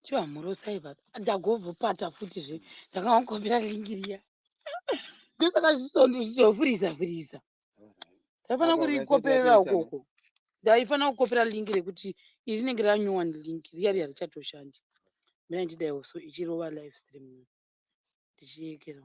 chivamhorosa ipa ndagovhopata futizve ndakangokopera lingi riya ndosaka zvichofurisa ndaifana kurikoperera ukoko ndaifana kukopera lingi rekuti iri rinenge ranyowa nelingi riya riya richatoshandi mena ndidaiwo so ichirova live stream ndichiekera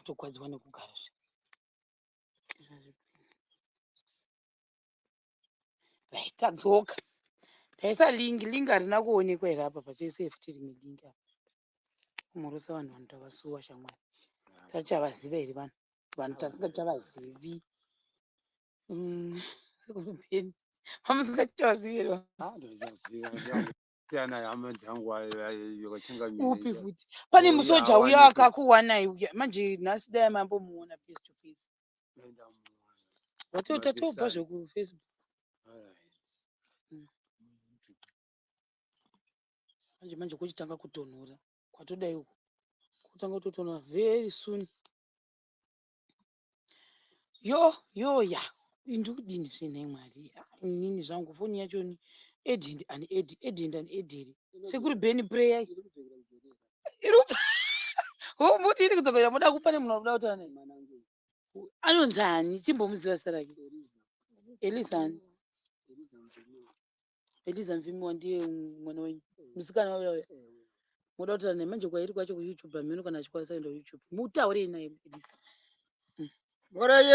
kutokwadziwa nekugara tadzoka taisa lingi harina kuonekwa here apa pachosefu tiri milingi apa kumhorosa vanhu tavasuwa shamwari tachavaziva here vanhu tasingachavazivi sekurubeni vamusingachavazivi here upi futi pane musoja uya akakuwanai uya manje nhasi dai mambomuona face to face tatobva zvekufacebook manje kuchitanga kutonhora kwatodai uku kutanga kutotonhora very soon ya ndiri kudini zvenhai mwari inini zvangu foni yachoni edhindi ani edhiri sekuri beni prayer muti iri kudzokera muda kupa nemunhu wamuda kutaura naye anonzi ani chimbomuziva zita rake Eliza Mvimiwa ndiye mwana wenyu musikana wauya muda kutaura naye manje kwairi kwacho kuyoutube hameno kana achikwanisa kuenda kuyoutube mutaurei naye Eliza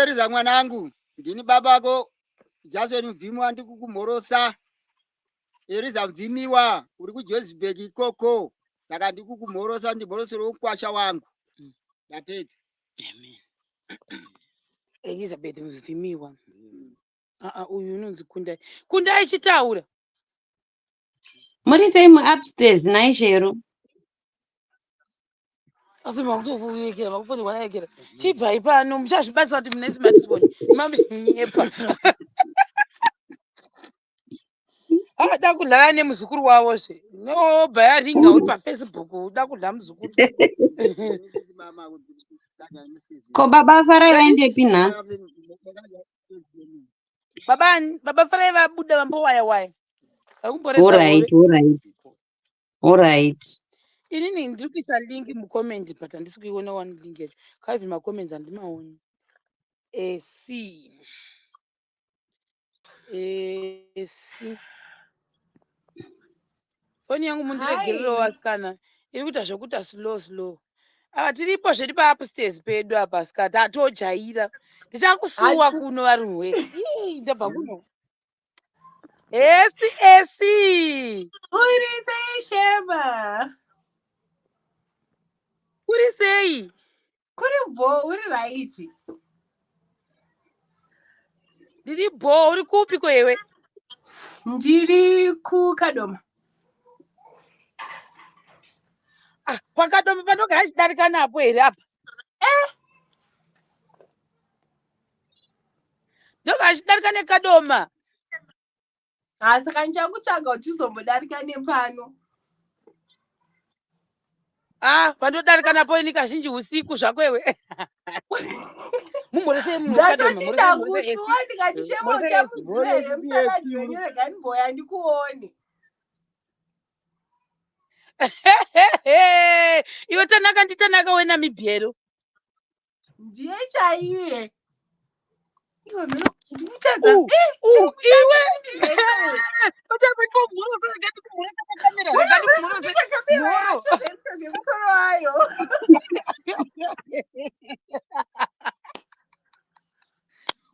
Eliza mwanangu ndini babako Jason Mvimiwa ndikukumhorosa Eliza Mvimiwa uri kuJohannesburg ikoko saka ndikukumhorosa ndimhorosero ukwasha wangu ndapedza amen Elizabeth Mvimiwa uyu unonzi Kundai chitaura muri sei upstairs naizvero asi makutovuyekera makufoni wanayekera chibvai pano muchazvibatisa kuti mune smartphone mamunyepa da kudlala nemuzukuru wavozve nobva yaringa uri pafacebook uda kudla muzukuru ko baba Farai vaendepi nhasi baba Farai vabuda vambowaya alright inini ndiri kuisa lingi mucomment but handisi kuiona wani lingi yacho kaivhi macomments handimaoni AC foni yangu mundiregererewo vasikana iri kuita zvekuita slow tiripo zviri paupstairs pedu apa asikati atojaira ndichakusuwa kuno varumwe ndabva kuno esi uri sei Shema kuri sei kuri bho uri right ndiri bho uri kupi kwewe ndiri kuKadoma pakadoma panonga achidarika napo here apa ndonga achidarika neKadoma saka ndichakutsvaga kuti uzombodarika nepano pandodarika napo ini kazhinji usiku zvakwewe mumhoresei ndachochinda kusuwa ndikati Shema uchamuziva here musanadzi wenyu rega ndimboya ndikuone iwe tanaka wenamibhero ndiye chaiye iwe zvemusoro wayo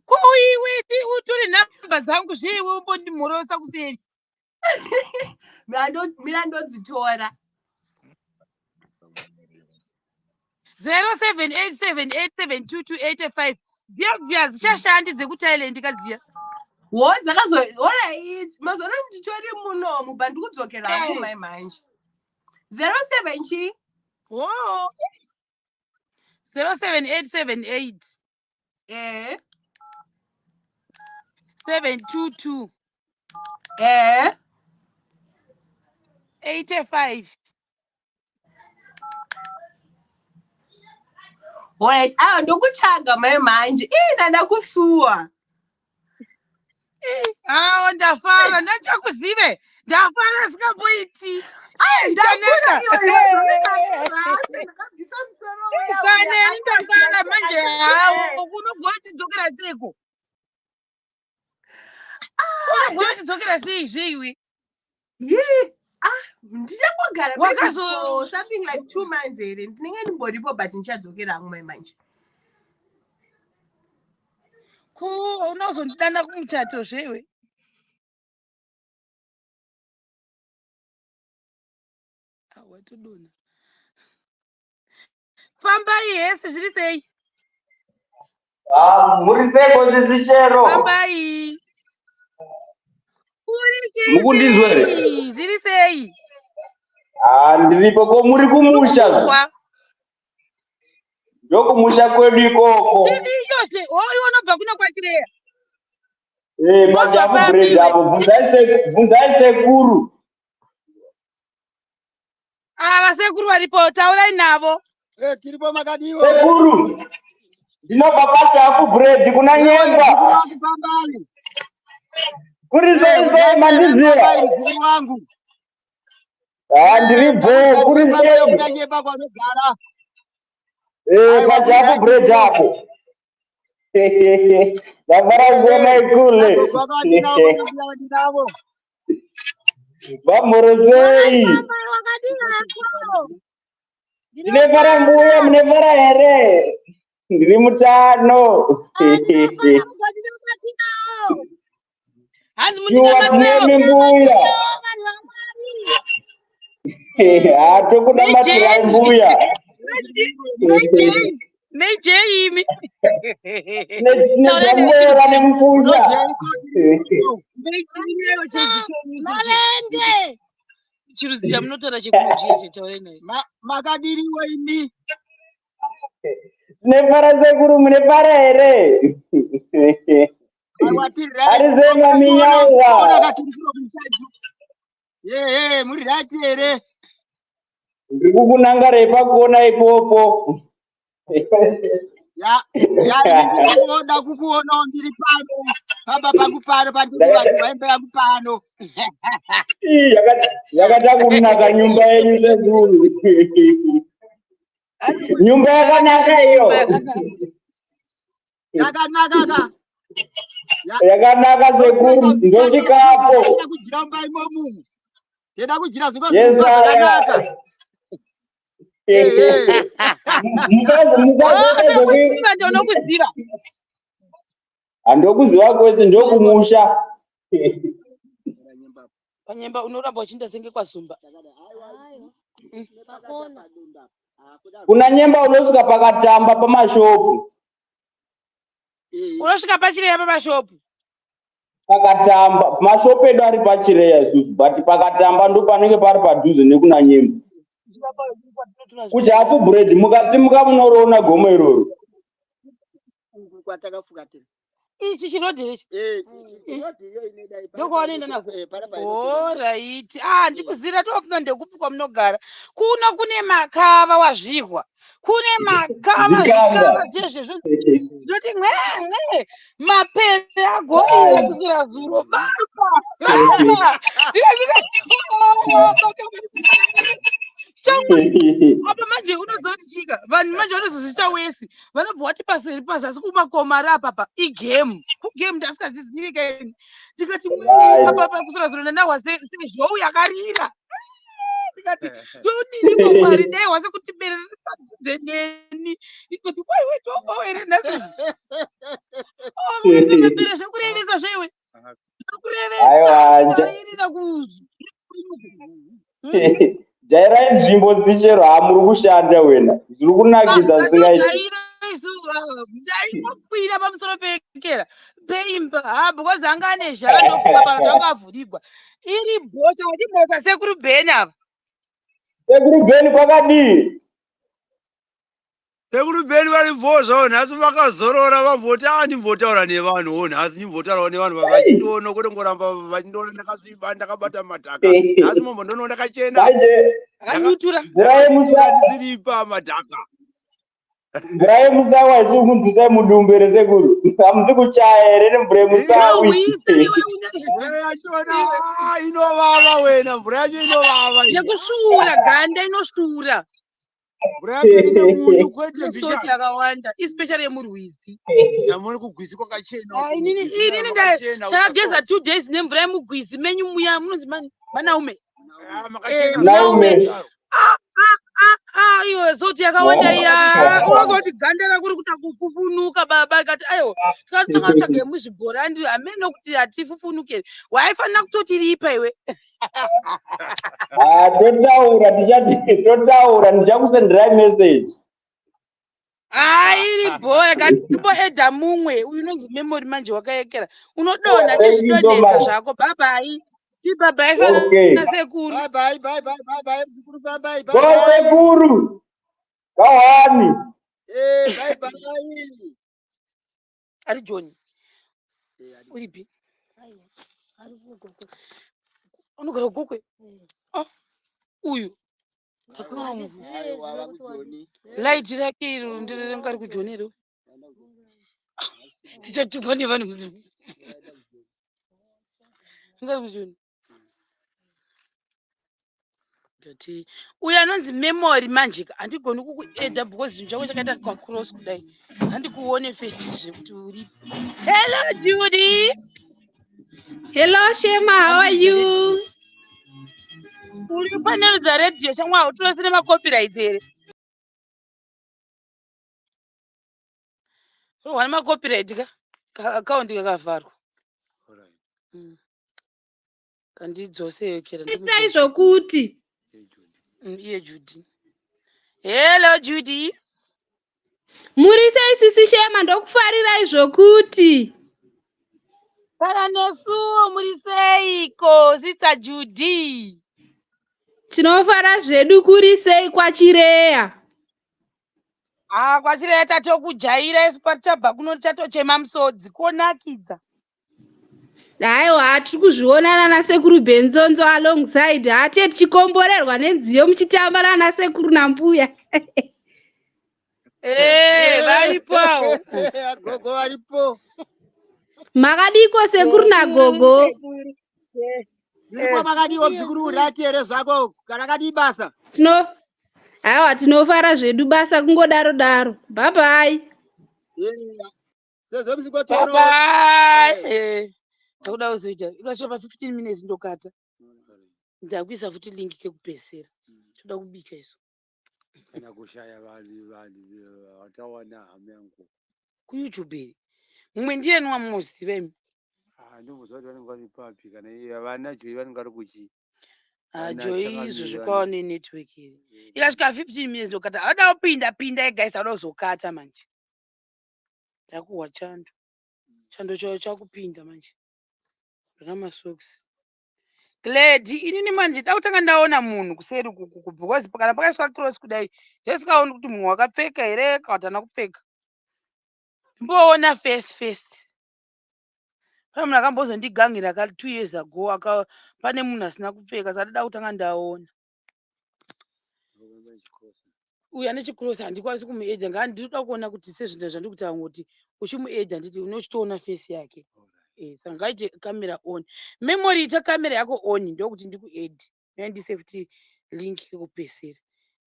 ko iwe utore nhamba dzangu zveiwe umbondimhorosa kuseri Mina ndodzitora 0787872285 dziya dzichashandi dzekuThailand kadziya wo dzakazoalright mazona nditori munomu bandikudzokera kumai manje 07 chi 07878 722 85 alright ndokutsvaga mai manje ndakusuwa ndafara ndachakuzive ndafara singamboiti kaneni ndafara manje hawo unogona kuchidzokera seiko unogona kuchidzokera sei zveiwe ndichambogara something like 2 months here ndinenge ndimboripo but ndichadzokera hangu mai manje unozondidana kumuchato zveiwe watodona fambai hesi zviri sei muri seko zisishero fambai mukundizwa zviri sei ndiripo ko muri kumusha ndokumusha kwedu ikoko yose oyo unobva kuna kwachireya pajapu bread apo bvunzai sekuru vasekuru varipo taurai navo tiripo makadiwa sekuru ndinobva pajapu bread kuna nyemba kuri sei mandiziva mzukuru wangu ndiripo kuri sei kuna nyemba kwanogara pajapu bread apo ndabarazona ikule vamhorosei ndinefara mbuya munefara here ndiri mutano iwatinemi mbuya tokunamatira mbuya nejeimi nezamwera nemupfuya chiruzi chamunotora chekunochiyeche taurai naye makadiriwo imi tinefara sekuru munefara here arizemaminyauwa muri rati here ndiri kukunangarai pakuona ipopo ndinoda kukuonawo ndiri pano pamba pangu pano pandiri vanhu vaimba yangu pano yakada kunaka nyumba yenyu sekuru nyumba yakanaka iyo yakanaka yakanaka sekuru ndosvikapo kujira mumba imomu tenda kujira zvakanaka sekuziva ndonokuziva handokuziva kwese ndokumusha panyemba unoramba uchinda senge kwazumba kuna nyemba unosvika pakatamba pamashopu unosvika pachireya pamashopu pakatamba mashopu edu ari pachireya isusu but pakatamba ndo panenge pari padhuze nekuna nyemba kujafu bread mukasimuka munoroona gomo iroro ichi chirodhirechi ndokwaanoenda nako oraiti ndikuzira topinda ndekupikwa munogara kuno kune makava wazvirwa kune makava zvikava zvezvezvo zvinoti mwe mapere agorira kusvira zuro baba apa manje unozotichika vanhu manje vanozozvita wesi vanobva vati paseri pazasi kumakomari apapa igemu kugemu ndasingazizivi kaini ndikati apapa kusora zuro ndandahwa sezhou yakarira ndikati todini komari ndaihwa sekuti berere padhuze neni ikoti waiwe tofa were nhasi mapere zvekurevesa zveiwe Kurevesa ndairira kuzu. jairai nzvimbo dzichero hamuri kushanda wena zviri kunakidza zvisingaiti ndainokwira pamusoro pekera peimba habho kwazanga ane zhara ndofunga pano zvangavhurigwa iri bhota ndibhosa sekuru bheni apa sekuru bheni kwakadii sekuru bheni vari bhozvawo nhasi vakazorora vamboti ndimbotaura nevanhuwo nhasi ndimbotaurawo nevanhu vachindoona kwete ngoramba vachindoona ndakasviba ndakabata madhaka nhasi mombo ndono ndakachena akanyutura ndisiripa madhaka mvura yemusawa isiri kunzwisai mudumbu here sekuru hamusi kuchaya here nemvura yemusawi mvura yachona inovava wena mvura yacho inovava nekusvuura ganda inosvuura mvura yacho ine munyu kwete nesoti yakawanda especially yemurwizi yamuri kugwisi kwakachena inini takageza 2 days nemvura yemugwizi menyu muya munonzi manaume iwe zoti yakawanda iya unozoti ganda rakuri kuta kufufunuka baba ikati aiwa tikatanga kutsvaga yemuzvibhorani hamene kuti hatifufunukeri waifanira kutotiripa iwe totaura ndichakusenderai meseji iri bhora katimboedha mumwe uyu unonzi memory manje wakaekera unodonha chizvidonedza zvako bhabai chibhabhai nasekuru sekuru kahwani ari joni uripi unogara ugokwe uyu laiti rake iro ndirengari kujonero ndichatukwa nevanhu muzimu ngari kujoni ndati uyu anonzi memory manjika handigoni kukuedha because zvinhu chako chakaita kwacross kudai handikuone festi zvekuti uripi hello Judy. Hello Shema, how are you? Uri panel za radio chamwa utorosere macopyrights here. Wana macopyright ka account yakavharwa. Kandidzose kera ndimudai zvokuti. Iye Judy. Hello Judy. Muri sei sisi Shema ndokufarirai zvokuti. Kana nesuwo muri seiko sister Judy. Tinofara zvedu kuri sei kwaChireya. KwaChireya tatokujaira isu patichabva kuno chatochema musodzi konakidza. Haiwa tiri kuzvionana nasekuru Benzonzo alongside hate tichikomborerwa nenziyo muchitamba nana sekuru nambuya. Varipo awo. Gogo varipo. Makadiko sekuru nagogo. Ndipo makadiwo mzukuru rati here zvako kana kadi basa. Haiwa tinofara zvedu basa kungodaro daro. Bye bye. Sezvo msikotoro. Bye. Ndakuda uzoita ikashopa 15 minutes ndokata. Ndakuisa futi link kekupesera. Toda kubika iso. Kana kushaya vanhu watawana hame yangu. Ku YouTube. Mumwe ndiye nwa muziva imi. Ndimuzoti vanenge vari papi kana vana Joyi vanenge vari kuchi. Joyi izvo zvikwawo nenetwork iri. Ikasvika 15 minutes ndokata. Ada kupinda guys ada kuzokata manje. Ndakuwa chando. Chando chawo chakupinda manje. Rama socks. Glad inini manje ndakutanga ndaona munhu kuseri kuku because kana pakaiswa cross kudai ndisikaoni kuti munhu wakapfeka here kana hatana kupfeka. Mboona first. Pane munhu akambozondigangira 2 years ago pane munhu asina kupfeka saka ndada kutanga ndaona. Uyu ane chikrosi handikwanisi kumuedha ngandirikuda kuona kuti sezvinhu zvandikutaura kuti uchimuedha nditi unochitoona face yake. Saka ngaite kamera on. Memory ita kamera yako on ndokuti ndikuedh. Ndise futi link yekupesera.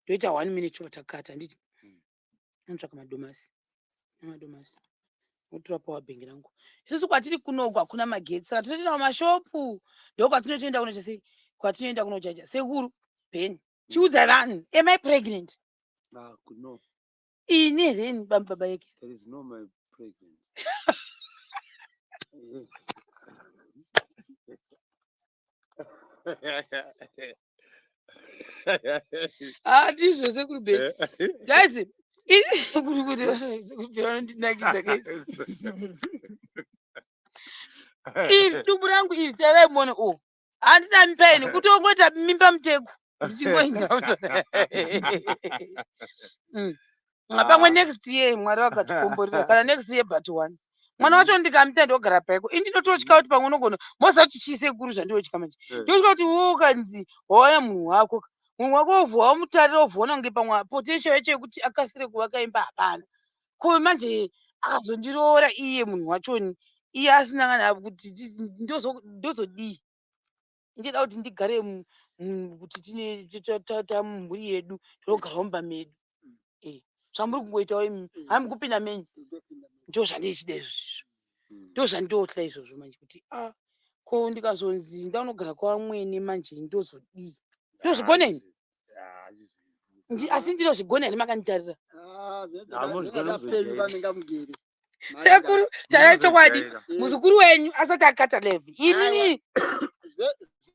Ndoita 1 minute watakata nditi. Ndotsvaka madomasi. Utora power bank rangu. Isusu kwatiri kunogwa hakuna magetsi. Saka tinotoenda kumashopu. Ndiko kwatinotoenda kunochaji. Kwatinoenda kunochaja. Sekuru Ben. Chiudza vanhu. Am I pregnant? No. Ini reni baba yake. There is no my pregnant. Ndizvo sekuru Ben. Guys, sekuru Ben anondinakidza guys. Dumbu rangu iri taraimona handina mipeni kutongota mimba mutegu ndichingoinda pamwe next year Mwari vakatikomborera kana next year but one mwana wacho ndikamita ndogara paiko indinototya kuti pamwe unogona moza kuti chisekuru zvandinotya manje ndotya kuti ukanzi wauya munhu wako wovhuwa wamutarira wovhuona kunge pamwe potential yacho yekuti akasire kuvaka imba hapana ko manje akazondiroora iye munhu wachoni iye asinangana kuti ndozodii ndida kuti ndigare kuti tine mumhuri yedu tinogara mumba medu zvamuri kungoitawo imi hami kupinda menyu ndo zvandichida izvozvo ndo zvandotya izvozvo manje kuti ko ndikazonzi ndaunogara kwamwene manje ndozodii ndozvigoneni asi ndinozvigoneni makanditarira sekuru chara chokwadi muzukuru wenyu asati akata levi inini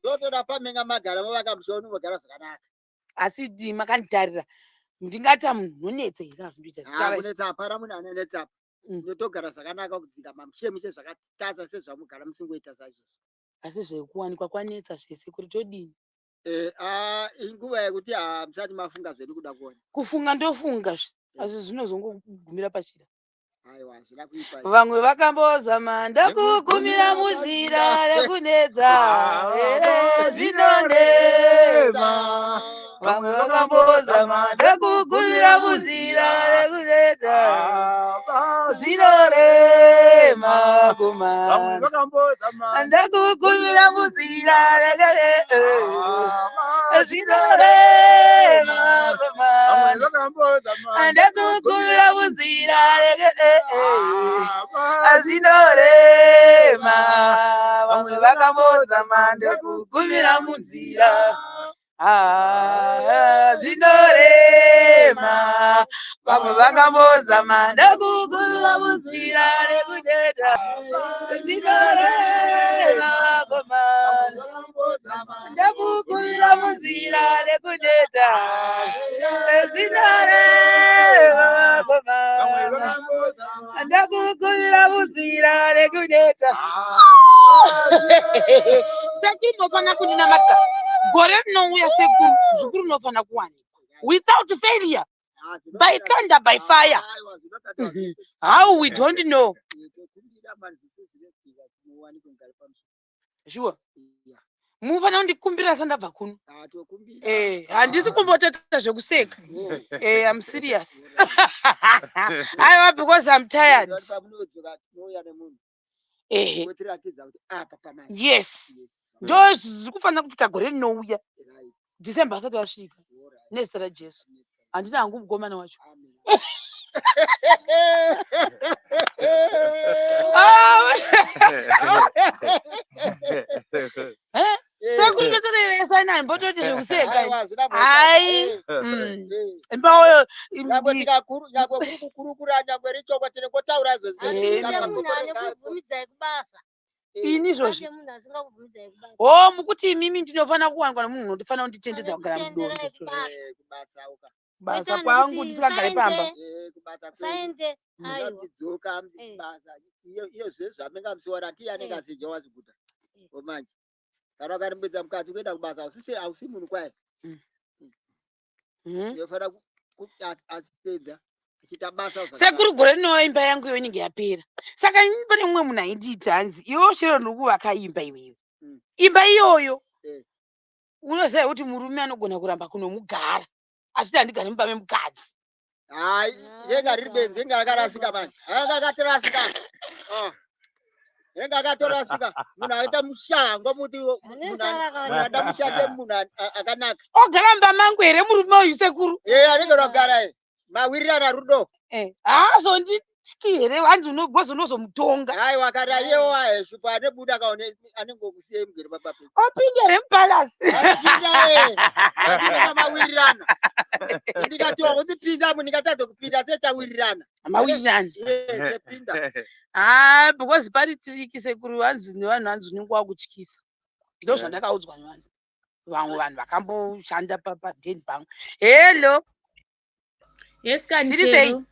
zotoda pamenga magara mavakamusoni mogara zvakanaka asi makanditarira ndingati munhu unonetsa here azvindoita hapana munhu anonetsa ndotogara zvakanaka kudzika mamushemushe zvakatasa sezvamugara musingoita saizvozvo asi zvekuwanikwa kwanetsa zvese kuri todini inguva yekuti musati mafunga zvenyu kuda kuona kufunga ndofunga asi zvinozongogumira pachida vamwe vakambozama ndakugumira muzira rekunedza zvinonema vamwe vakambozama ndakugumira muzira rekunedza zvinorema kuma ndakugumira muzira rekunedza zvinorema kuma ndakugumira muzira rekunedza azinorema vamwe vakambozama ndakugumira munzira zinorema vamwe vakambozama ndakugumira munzira rekudeda zinorema komana ndakugumira munzira rekudeda zinorema komana ndakugumira munzira rekudeda seki nofana kuninamata gore rinouya sekuru zvikuru nofana kuwanikwa without failure by thunder by fire how we don't know sure mufana kundikumbira sandabva kuno handisi kumbotata zvekuseka I'm serious aiwa because I'm tired yes ndo zviri kufanira kuti kagore rinouya December asati asvika nezita raJesu handina hangu mukomana wacho sekuritotorevesainani mbototi zvekuseka hai mbaoyo nyangwe kukurukura nyangwe richokwa tinengotaura ini izvozvo mukuti imimi ndinofana kuwanikwa nemunhu unotifana kunditendedza kugara mudoro basa kwangu ndisikagare pamba dzoka basa iyo zvezvo amenga musiora ndiye anenge asijewa ziguta omanje kana ukarimbidza mukati kuenda kubasa hausi munhu kwaye ndinofana achitedza achita basa sekuru gore rinowa imba yangu iyo inenge yapera saka pane mumwe munhu aindiita hanzi iwo chero ndiri kuvaka imba iweyo imba iyoyo unoziva kuti murume anogona kuramba kunomugara achiti handigari mumba memukadzi hai yenga riri benzi yenga rakarasika manje anga akatorasika yenga akatorasika munhu aita mushango muti munhu ada mushande munhu akanaka ogara mumba mangu here murume uyu sekuru anenge rogara mawirirana rudo haazondityi here hanzi unobvoza unozomutonga hai wakati ayewo aeshupa anebuda akaone anengokusiyei mugere papape opinda here mupalasi mawirirana ndikatiwa kuti pindamo ndikatadza kupinda setawirirana mawirirana pinda because pari tiriki sekuru hanzi nevanhu hanzi unenge wakutyisa ndo zvandakaudzwa nevanhu vamwe vanhu vakamboshanda padenbank. Hello. Yes, Tiri sei? Kanchero.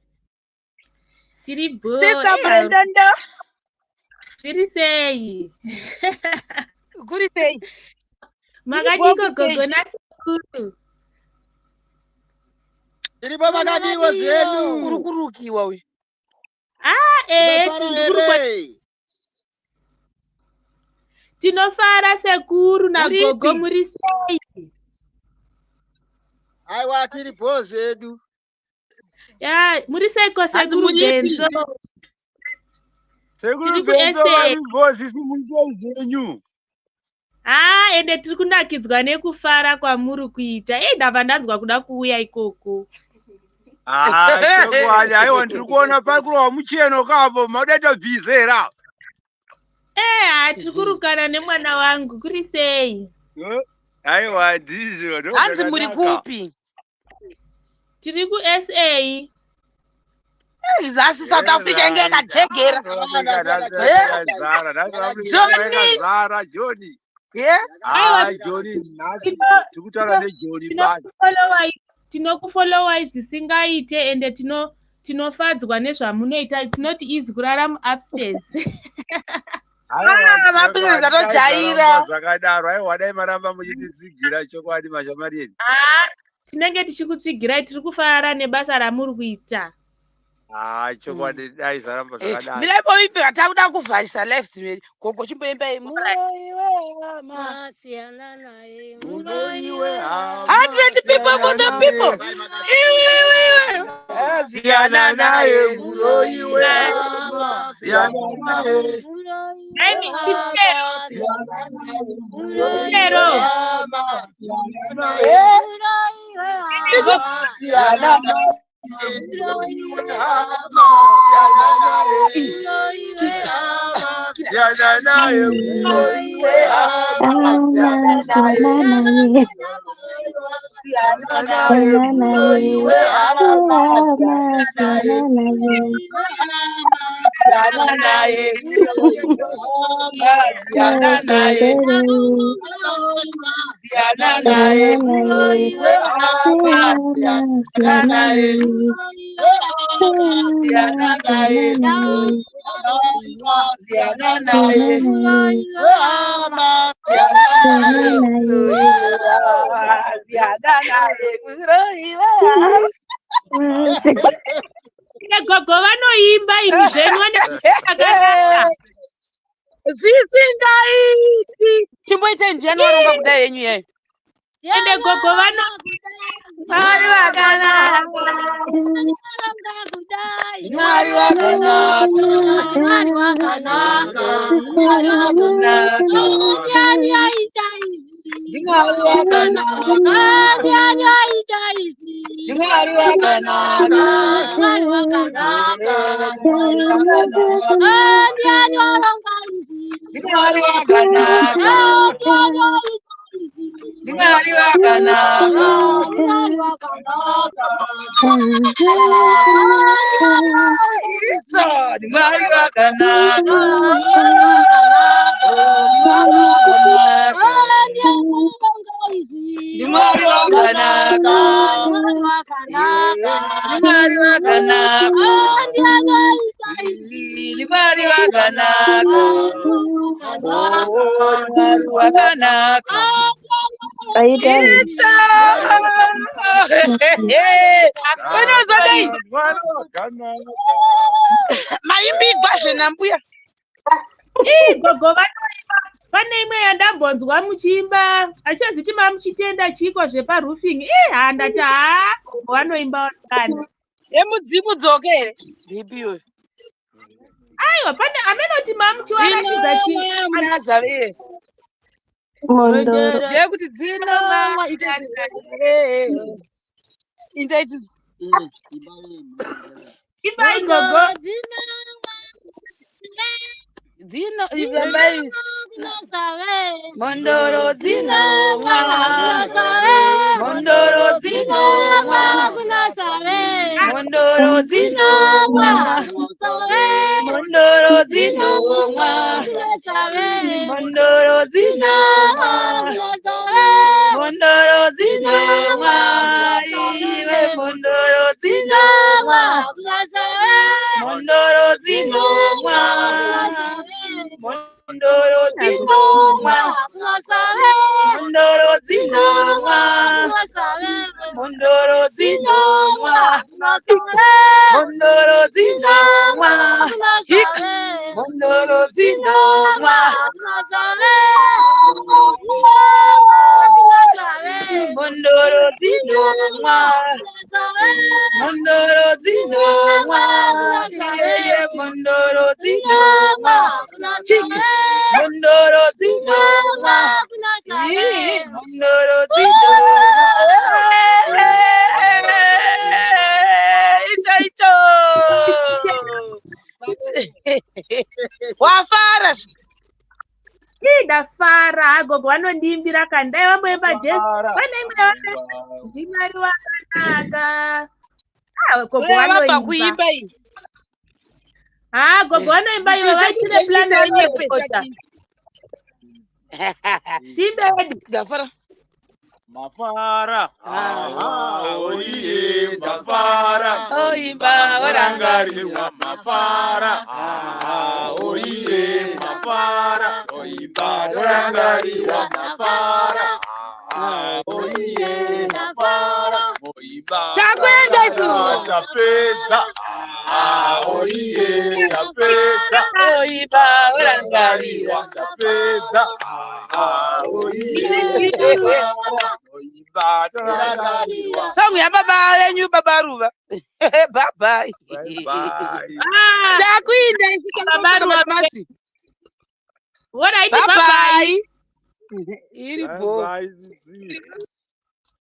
Tiri bo. Sister Brenda. Tiri sei. Kuri sei? Makadiko gogo nasekuru. Tiripo makadiwo zenu. Kurukurukiwa we. Tinofara sekuru na gogo muri sei. Aiwa tiripo zedu. Ya, muri sei ko sekuru Benzo. Sekuru Benzo voice simuzo zenyu. Ende tiri kunakidzwa nekufara kwamuri kuita. Ndabva ndanzwa kuda kuuya ikoko. Chokwadi aiwa ndiri kuona pakurowa mucheno kapo maudaita bvizera. Tiri kurukana nemwana wangu kuri sei. Aiwa ndizvo. Hanzi muri kupi? Tiri ku SA. Zasi South Africa inge yakajegera. Johnny. Johnny nasi tikutaura neJohnny basi. Tinokufollowa zvisingaite ende tinofadzwa nezvamunoita. Tinoti izi kurara upstairs. Mapinzi dzatojaira. Zvakadaro aiwa dai maramba muchititsigira chokwadi mashamari edu. Tinenge tichikutsigirai tiri kufara nebasa ramuri kuita. Chokwadi dai zvaramba zvakadaro. Milaimbo ipi atakuda kuvharisa live stream gogo chimboimba muroiwe siyana naye 100 people for the people. Siyana naye muroiwe. Siyana naye. Gogo vanoimba iri zvenyu zvisingaiti. Chimboita January unga kudai yenyu yayi. Ende gogo vano Mwari wakanaka. Mwari wakanaka. Mwari wakanaka. Mwari wakanaka. Mwari aita izi. Mwari wakanaka. Mwari aita izi. Mwari wakanaka. Mwari wakanaka. Mwari wakanaka. Mwari waronga izi. Mwari wakanaka. Mwari wakanaka. Mwari wakanaka. It's on. Mwari wakanaka. Mwari wakanaka. Mwari wakanaka. Mwari wakanaka. Mwari wakanaka. Maimbigwa zvenambuya. Gogo pane imwe yandambonzwa muchiimba achaziti mamuchitenda chiko zveparufing. Handati gogo vanoimba wasikana. Yemudzimu dzokere. Ndipiwe. Aiwa pane amenoti mamuchiwaratidza chimwe. Mondoro. Ndekuti dzino indaiti imbai gogo dzino imbai mondoro dzino mondoro dzino mondoro dzino mondoro dzino mondoro dzino Mondoro zinomwa. Mondoro zinomwa. Mondoro zinomwa. Mondoro zinomwa. Mondoro zinomwa. Mondoro zinomwa. Mondoro zinomwa. Mondoro zinomwa. Mondoro zinomwa. Mondoro zinomwa. Mondoro zinomwa. Icho. Wafara. Ndafara gogo vanondiimbira kandai vamboimba Jesu vanoimbira ndimwari wakanaka. Gogo Vanoimba kuimba iyi. Gogo vanoimba ivo vaitire plan Nyepesa. Timbedi Ndafara. Mafara. Oiye mafara. Oimba Orangariwa mafara. Oiye mafara. Oimba orangariwa mafara. Oiye mafara. Oimba. Chakwenda isu. Tapeza. Oiye tapeza. Oimba orangariwa. Tapeza. Oiye Songu ya baba yenyu baba Ruba. Baba. Chakwinda isu baba masi. What I did bye. Iripo.